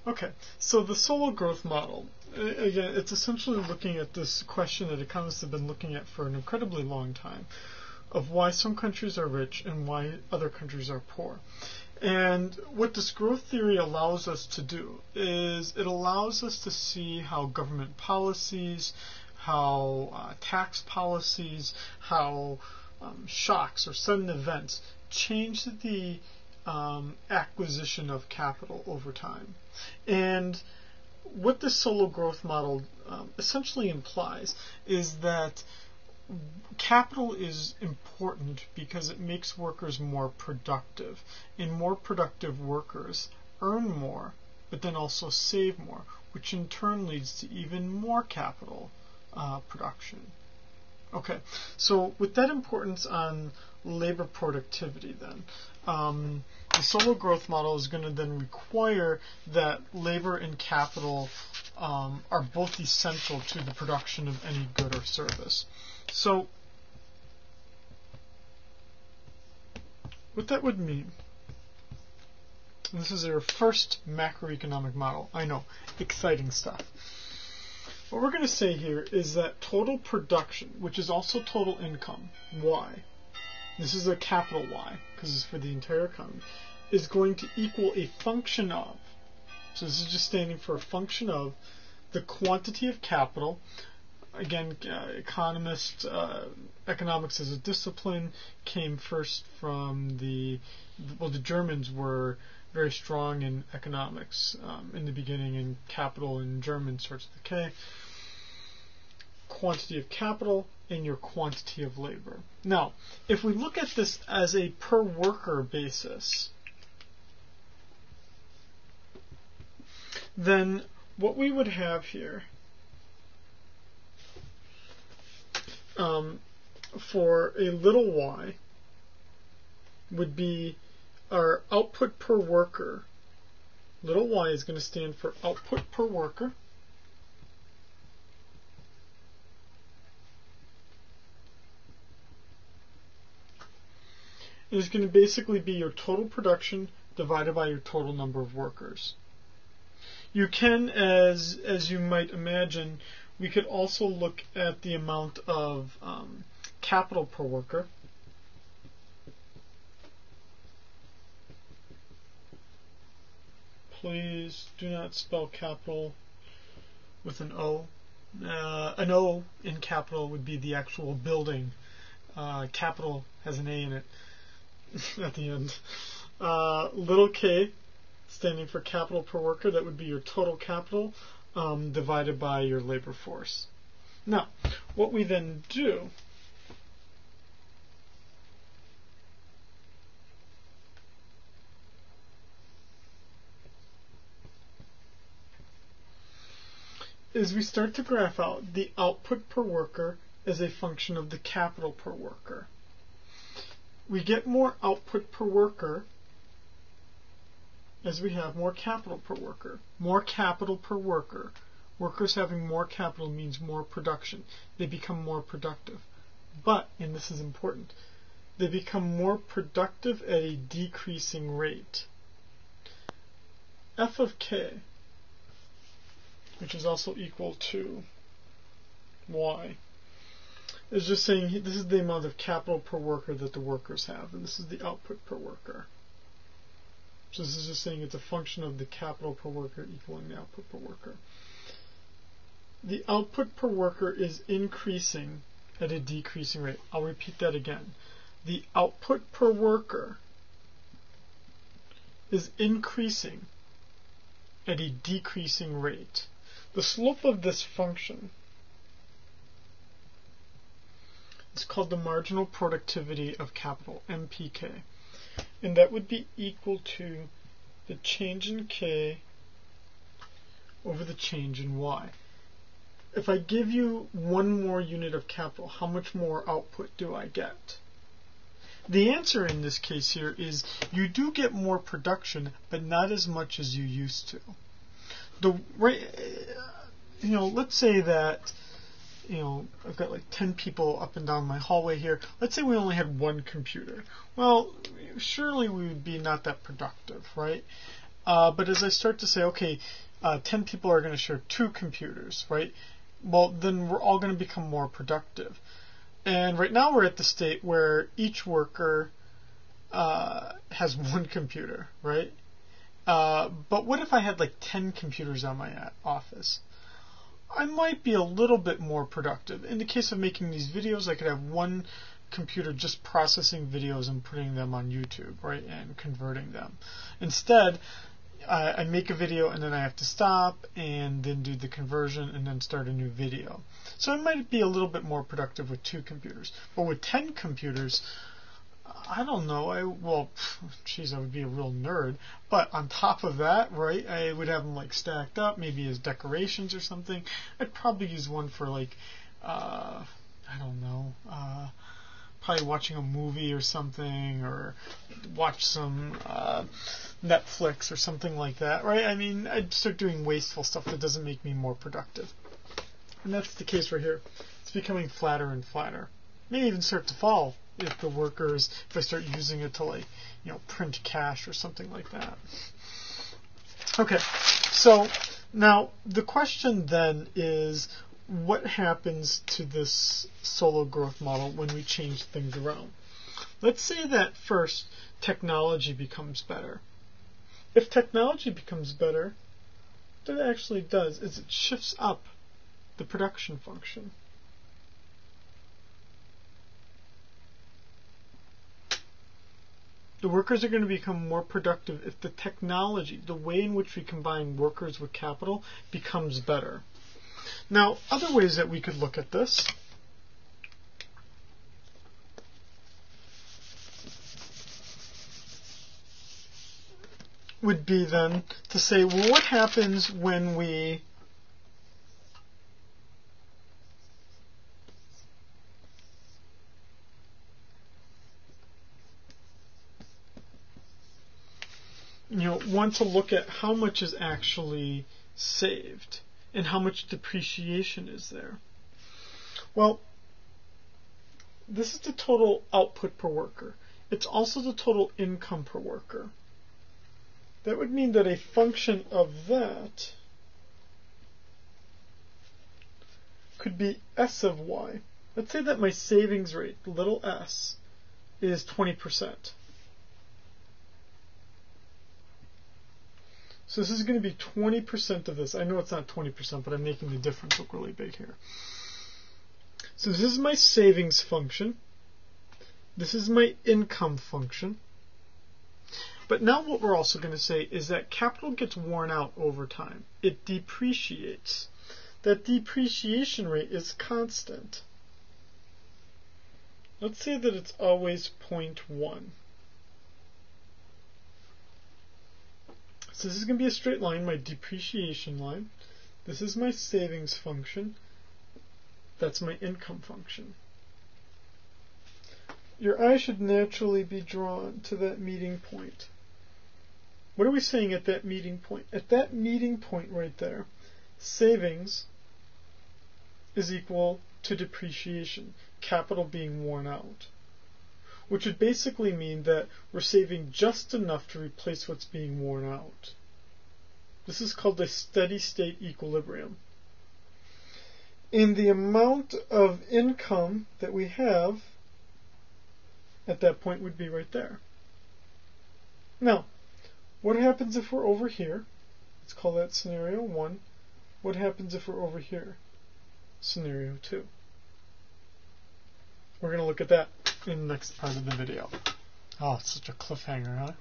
Okay, so the solo growth model, again, it's essentially looking at this question that economists have been looking at for an incredibly long time, of why some countries are rich and why other countries are poor. And what this growth theory allows us to do is it allows us to see how government policies, how tax policies, how shocks or sudden events change the acquisition of capital over time. And what this solo growth model essentially implies is that capital is important because it makes workers more productive, and more productive workers earn more, but then also save more, which in turn leads to even more capital production. Okay, so with that importance on labor productivity then, the solo growth model is going to then require that labor and capital are both essential to the production of any good or service. So what that would mean, and this is our first macroeconomic model, I know, exciting stuff. What we're going to say here is that total production, which is also total income, Y, this is a capital Y, because it's for the entire economy, is going to equal a function of, so this is just standing for a function of, the quantity of capital. Again, economics as a discipline came first from the Germans were very strong in economics in the beginning, and capital in German starts with a K. Quantity of capital and your quantity of labor. Now, if we look at this as a per worker basis, then what we would have here for a little y would be our output per worker. Little y is going to stand for output per worker. It is going to basically be your total production divided by your total number of workers. You can, as you might imagine, we could also look at the amount of capital per worker. Please do not spell capital with an O. An O in capital would be the actual building. Capital has an A in it at the end. Little k, standing for capital per worker, that would be your total capital divided by your labor force. Now, what we then do is we start to graph out the output per worker as a function of the capital per worker. We get more output per worker as we have more capital per worker. More capital per worker. Workers having more capital means more production. They become more productive. But, and this is important, they become more productive at a decreasing rate. F of k, which is also equal to y, is just saying this is the amount of capital per worker that the workers have, and this is the output per worker. So this is just saying it's a function of the capital per worker equaling the output per worker. The output per worker is increasing at a decreasing rate. I'll repeat that again. The output per worker is increasing at a decreasing rate. The slope of this function is called the marginal productivity of capital, MPK. And that would be equal to the change in K over the change in Y. If I give you one more unit of capital, how much more output do I get? The answer in this case here is you do get more production, but not as much as you used to. Let's say that I've got like 10 people up and down my hallway here. Let's say we only had one computer. Well, surely we would be not that productive, right? But as I start to say, okay, 10 people are going to share 2 computers, right? Well, then we're all going to become more productive. And right now we're at the state where each worker has 1 computer, right? But what if I had like 10 computers on my office? I might be a little bit more productive. In the case of making these videos, I could have 1 computer just processing videos and putting them on YouTube, right, and converting them. Instead, I make a video and then I have to stop and then do the conversion and then start a new video. So I might be a little bit more productive with 2 computers. But with 10 computers, I don't know. Well, geez, I would be a real nerd. But on top of that, right, I would have them like stacked up, maybe as decorations or something. I'd probably use one for like, I don't know, probably watching a movie or something, or watch some Netflix or something like that, right? I mean, I'd start doing wasteful stuff that doesn't make me more productive. And that's the case right here. It's becoming flatter and flatter. May even start to fall if I start using it to, like, print cash or something like that. Okay, so now the question then is, what happens to this solo growth model when we change things around? Let's say that first technology becomes better. If technology becomes better, what it actually does is it shifts up the production function. The workers are going to become more productive if the technology, the way in which we combine workers with capital, becomes better. Now, other ways that we could look at this would be then to say, well, what happens when we want to look at how much is actually saved and how much depreciation is there? Well, this is the total output per worker. It's also the total income per worker. That would mean that a function of that could be S of Y. Let's say that my savings rate, little s, is 20%. So this is going to be 20% of this. I know it's not 20%, but I'm making the difference look really big here. So this is my savings function. This is my income function. But now what we're also going to say is that capital gets worn out over time. It depreciates. That depreciation rate is constant. Let's say that it's always 0.1. So this is going to be a straight line, my depreciation line. This is my savings function. That's my income function. Your eye should naturally be drawn to that meeting point. What are we saying at that meeting point? At that meeting point right there, savings is equal to depreciation, capital being worn out, which would basically mean that we're saving just enough to replace what's being worn out. This is called a steady state equilibrium. And the amount of income that we have at that point would be right there. Now, what happens if we're over here? Let's call that scenario 1. What happens if we're over here? Scenario 2. We're going to look at that in the next part of the video. Oh, it's such a cliffhanger, huh?